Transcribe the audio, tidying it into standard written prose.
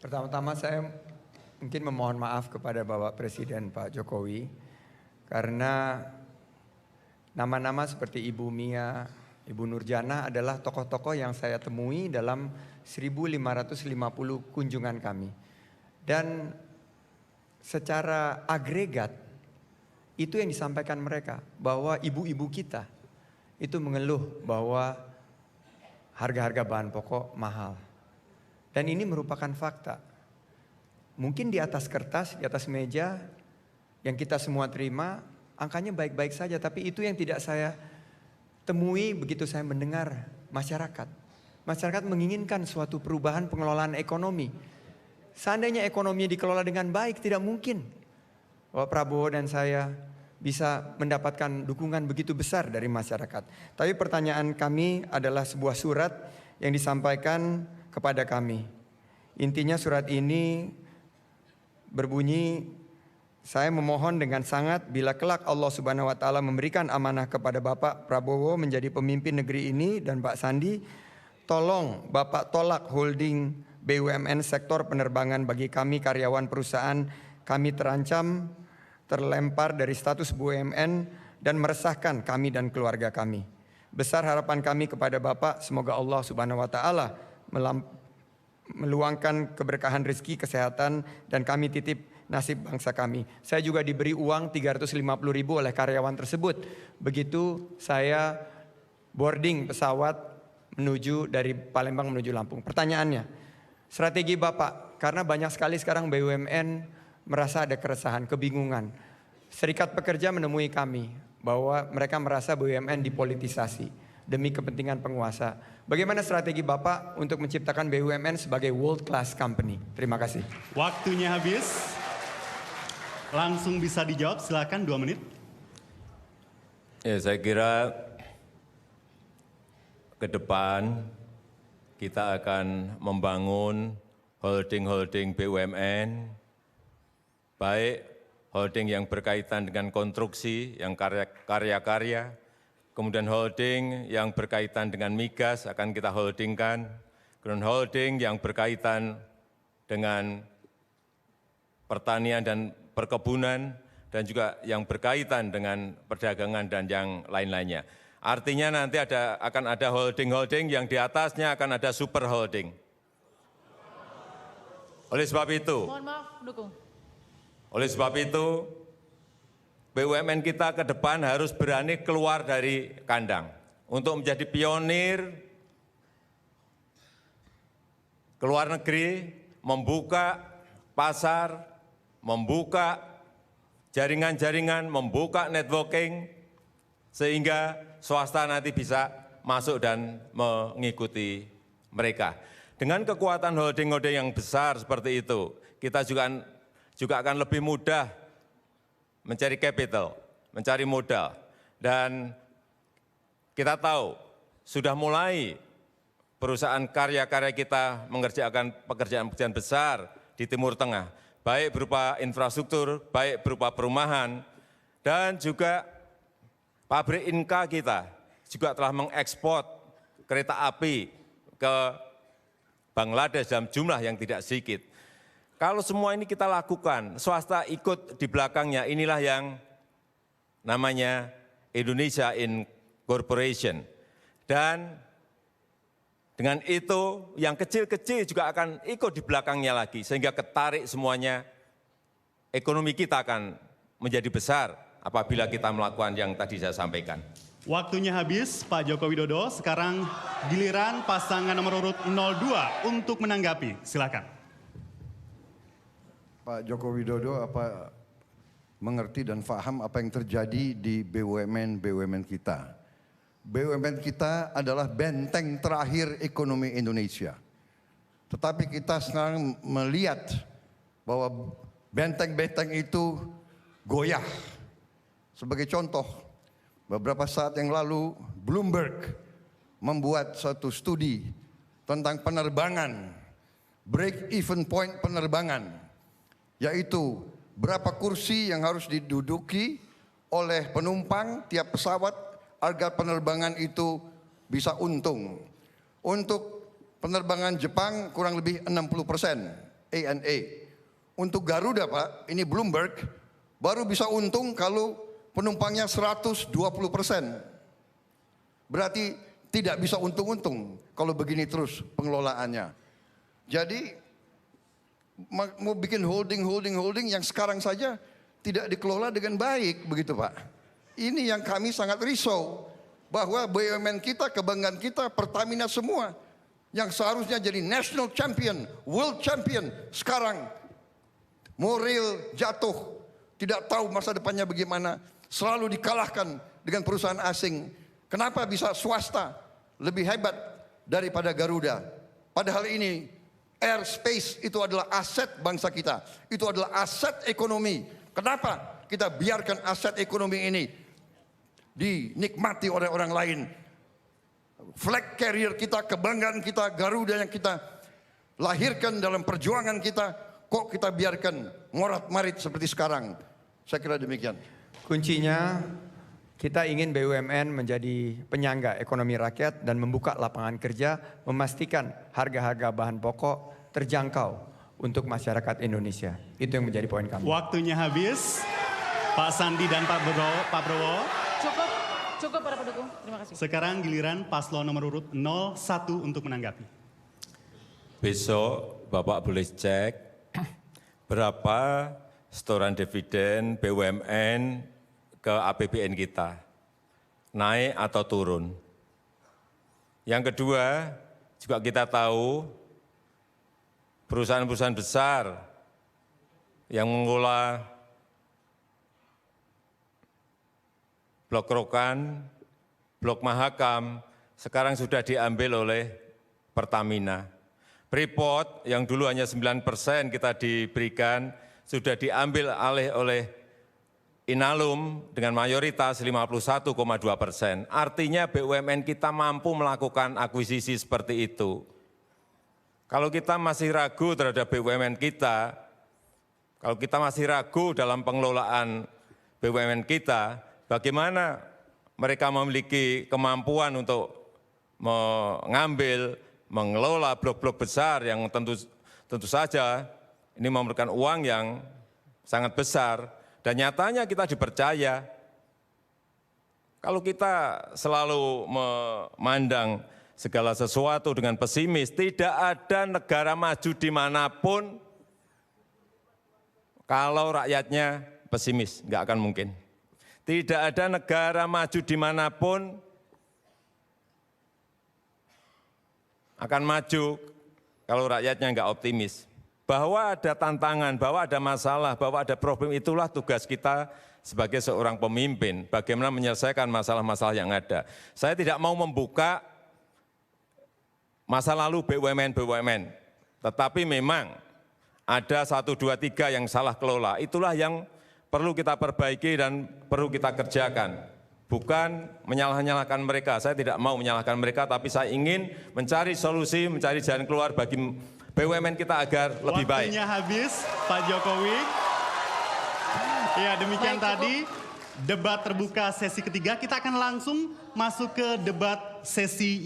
Pertama-tama saya mungkin memohon maaf kepada Bapak Presiden Pak Jokowi karena nama-nama seperti Ibu Mia, Ibu Nurjana adalah tokoh-tokoh yang saya temui dalam 1.550 kunjungan kami. Dan secara agregat itu yang disampaikan mereka bahwa ibu-ibu kita itu mengeluh bahwa harga-harga bahan pokok mahal. Dan ini merupakan fakta. Mungkin di atas kertas, di atas meja yang kita semua terima, angkanya baik-baik saja. Tapi itu yang tidak saya temui begitu saya mendengar masyarakat. Masyarakat menginginkan suatu perubahan pengelolaan ekonomi. Seandainya ekonomi dikelola dengan baik, tidak mungkin Bapak Prabowo dan saya bisa mendapatkan dukungan begitu besar dari masyarakat. Tapi pertanyaan kami adalah sebuah surat yang disampaikan kepada kami. Intinya surat ini berbunyi, saya memohon dengan sangat bila kelak Allah Subhanahu wa taala memberikan amanah kepada Bapak Prabowo menjadi pemimpin negeri ini dan Pak Sandi, tolong Bapak tolak holding BUMN sektor penerbangan bagi kami karyawan perusahaan. Kami terancam terlempar dari status BUMN dan meresahkan kami dan keluarga kami. Besar harapan kami kepada Bapak, semoga Allah Subhanahu wa taala meluangkan keberkahan rezeki, kesehatan, dan kami titip nasib bangsa kami. Saya juga diberi uang 350.000 oleh karyawan tersebut. Begitu saya boarding pesawat menuju dari Palembang menuju Lampung. Pertanyaannya, strategi Bapak, karena banyak sekali sekarang BUMN merasa ada keresahan, kebingungan. Serikat Pekerja menemui kami bahwa mereka merasa BUMN dipolitisasi demi kepentingan penguasa. Bagaimana strategi Bapak untuk menciptakan BUMN sebagai world class company? Terima kasih. Waktunya habis. Langsung bisa dijawab, silakan 2 menit. Ya, saya kira ke depan kita akan membangun holding-holding BUMN, baik holding yang berkaitan dengan konstruksi, yang karya-karya, kemudian holding yang berkaitan dengan migas akan kita holdingkan, kemudian holding yang berkaitan dengan pertanian dan perkebunan, dan juga yang berkaitan dengan perdagangan dan yang lain-lainnya. Artinya nanti akan ada holding-holding yang di atasnya akan ada super holding. Oleh sebab itu, mohon maaf, dukung. Oleh sebab itu, BUMN kita ke depan harus berani keluar dari kandang untuk menjadi pionir ke luar negeri, membuka pasar, membuka jaringan-jaringan, membuka networking, sehingga swasta nanti bisa masuk dan mengikuti mereka. Dengan kekuatan holding-holding yang besar seperti itu, kita juga akan lebih mudah mencari capital, mencari modal. Dan kita tahu, sudah mulai perusahaan karya-karya kita mengerjakan pekerjaan-pekerjaan besar di Timur Tengah, baik berupa infrastruktur, baik berupa perumahan, dan juga pabrik Inka kita juga telah mengekspor kereta api ke Bangladesh dalam jumlah yang tidak sedikit. Kalau semua ini kita lakukan, swasta ikut di belakangnya, inilah yang namanya Indonesia Incorporation. Dan dengan itu yang kecil-kecil juga akan ikut di belakangnya lagi, sehingga ketarik semuanya, ekonomi kita akan menjadi besar apabila kita melakukan yang tadi saya sampaikan. Waktunya habis, Pak Joko Widodo. Sekarang giliran pasangan nomor urut 02 untuk menanggapi. Silakan. Pak Joko Widodo apa mengerti dan paham apa yang terjadi di BUMN kita. BUMN kita adalah benteng terakhir ekonomi Indonesia. Tetapi kita sekarang melihat bahwa benteng-benteng itu goyah. Sebagai contoh, beberapa saat yang lalu Bloomberg membuat satu studi tentang penerbangan, break-even point penerbangan, yaitu berapa kursi yang harus diduduki oleh penumpang tiap pesawat agar penerbangan itu bisa untung. Untuk penerbangan Jepang kurang lebih 60%, ANA. Untuk Garuda Pak, ini Bloomberg, baru bisa untung kalau penumpangnya 120%. Berarti tidak bisa untung-untung kalau begini terus pengelolaannya. Jadi mau bikin holding yang sekarang saja tidak dikelola dengan baik begitu Pak. Ini yang kami sangat risau bahwa BUMN kita, kebanggaan kita, Pertamina semua yang seharusnya jadi national champion, world champion, sekarang moral jatuh, tidak tahu masa depannya bagaimana, selalu dikalahkan dengan perusahaan asing. Kenapa bisa swasta lebih hebat daripada Garuda? Padahal ini airspace itu adalah aset bangsa kita, itu adalah aset ekonomi. Kenapa kita biarkan aset ekonomi ini dinikmati oleh orang lain? Flag carrier kita, kebanggaan kita, Garuda yang kita lahirkan dalam perjuangan kita, kok kita biarkan morat-marit seperti sekarang? Saya kira demikian. Kuncinya kita ingin BUMN menjadi penyangga ekonomi rakyat dan membuka lapangan kerja, memastikan harga-harga bahan pokok terjangkau untuk masyarakat Indonesia. Itu yang menjadi poin kami. Waktunya habis. Pak Sandi dan Pak Prabowo. Cukup para pendukung. Terima kasih. Sekarang giliran paslon nomor urut 01 untuk menanggapi. Besok Bapak boleh cek berapa setoran dividen BUMN ke APBN kita, naik atau turun. Yang kedua, juga kita tahu perusahaan-perusahaan besar yang mengelola Blok Rokan, Blok Mahakam, sekarang sudah diambil oleh Pertamina. Freeport yang dulu hanya 9% kita diberikan, sudah diambil alih oleh Inalum dengan mayoritas 51,2%. Artinya BUMN kita mampu melakukan akuisisi seperti itu. Kalau kita masih ragu terhadap BUMN kita, kalau kita masih ragu dalam pengelolaan BUMN kita, bagaimana mereka memiliki kemampuan untuk mengambil, mengelola blok-blok besar yang tentu saja ini memerlukan uang yang sangat besar. Dan nyatanya kita dipercaya. Kalau kita selalu memandang segala sesuatu dengan pesimis, tidak ada negara maju dimanapun kalau rakyatnya pesimis, nggak akan mungkin. Tidak ada negara maju dimanapun akan maju kalau rakyatnya nggak optimis. Bahwa ada tantangan, bahwa ada masalah, bahwa ada problem, itulah tugas kita sebagai seorang pemimpin. Bagaimana menyelesaikan masalah-masalah yang ada. Saya tidak mau membuka masa lalu BUMN. Tetapi memang ada 1, 2, 3 yang salah kelola. Itulah yang perlu kita perbaiki dan perlu kita kerjakan. Bukan menyalahkan mereka. Saya tidak mau menyalahkan mereka, tapi saya ingin mencari solusi, mencari jalan keluar bagi BUMN kita agar lebih baik. Waktunya habis, Pak Jokowi. Ya, demikian tadi debat terbuka sesi ketiga. Kita akan langsung masuk ke debat sesi